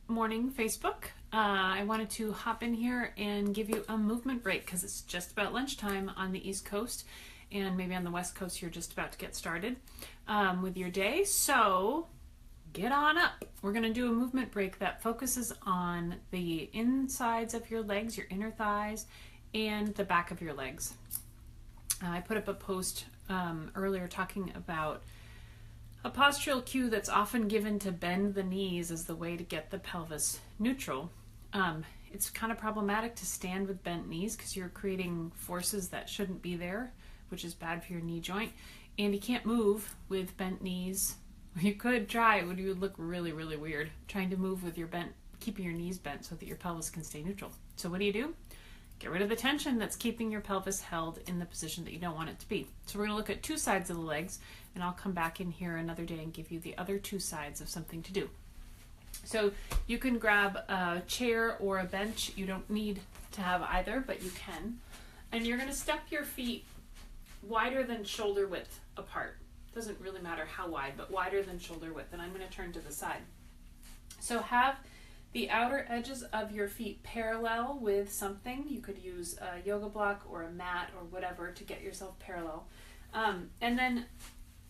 morning, Facebook. I wanted to hop in here and give you a movement break because it's just about lunchtime on the East Coast, and maybe on the West Coast you're just about to get started with your day. So get on up. We're going to do a movement break that focuses on the insides of your legs, your inner thighs, and the back of your legs. I put up a post earlier talking about a postural cue that's often given to bend the knees as the way to get the pelvis neutral. It's kind of problematic to stand with bent knees because you're creating forces that shouldn't be there, which is bad for your knee joint. And you can't move with bent knees. You could try, but you would look really, really weird trying to move with your bent, keeping your knees bent so that your pelvis can stay neutral. So what do? Get rid of the tension that's keeping your pelvis held in the position that you don't want it to be. So we're going to look at two sides of the legs, and I'll come back in here another day and give you the other two sides of something to do. So you can grab a chair or a bench. You don't need to have either, but you can. And you're going to step your feet wider than shoulder width apart. Doesn't really matter how wide, but wider than shoulder width. And I'm going to turn to the side. So have the outer edges of your feet parallel with something. You could use a yoga block or a mat or whatever to get yourself parallel. And then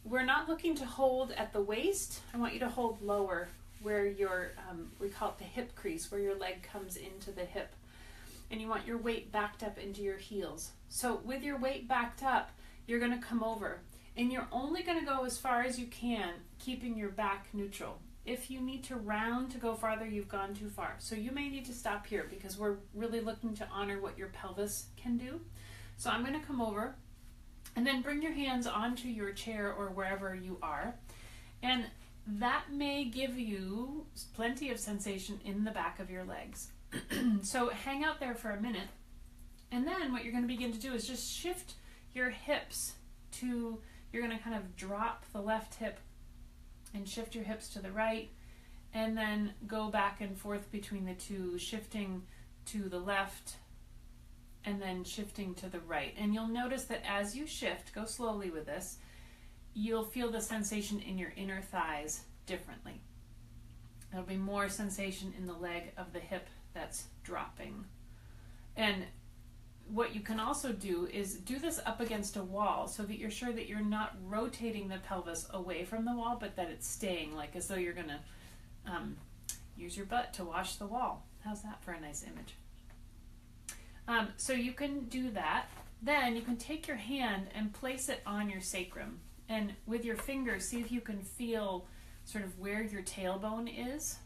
we're not looking to hold at the waist. I want you to hold lower where your, we call it the hip crease, where your leg comes into the hip. And you want your weight backed up into your heels. So with your weight backed up, you're going to come over. And you're only going to go as far as you can, keeping your back neutral. If you need to round to go farther, you've gone too far. So you may need to stop here because we're really looking to honor what your pelvis can do. So I'm going to come over and then bring your hands onto your chair or wherever you are. And that may give you plenty of sensation in the back of your legs. So hang out there for a minute. And then what you're going to begin to do is just shift your hips to, you're going to kind of drop the left hip and shift your hips to the right, and then go back and forth between the two, shifting to the left and then shifting to the right. And you'll notice that as you shift, go slowly with this, you'll feel the sensation in your inner thighs differently. There'll be more sensation in the leg of the hip that's dropping. And what you can also do is do this up against a wall so that you're sure that you're not rotating the pelvis away from the wall, but that it's staying, like as though you're going to use your butt to wash the wall. How's that for a nice image? So you can do that. Then you can take your hand and place it on your sacrum. And with your fingers, see if you can feel sort of where your tailbone is.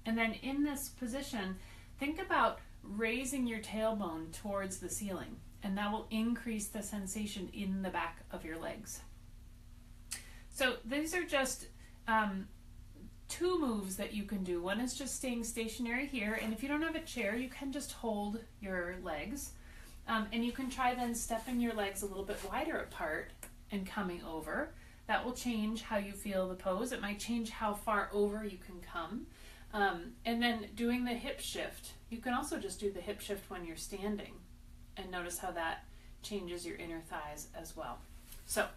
And then in this position, think about raising your tailbone towards the ceiling, and that will increase the sensation in the back of your legs. So these are just two moves that you can do. One is just staying stationary here, and if you don't have a chair, you can just hold your legs, and you can try then stepping your legs a little bit wider apart and coming over. That will change how you feel the pose. It might change how far over you can come. And then doing the hip shift. You can also just do the hip shift when you're standing and notice how that changes your inner thighs as well. So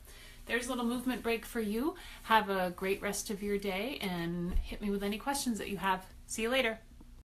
there's a little movement break for you. Have a great rest of your day and hit me with any questions that you have. See you later.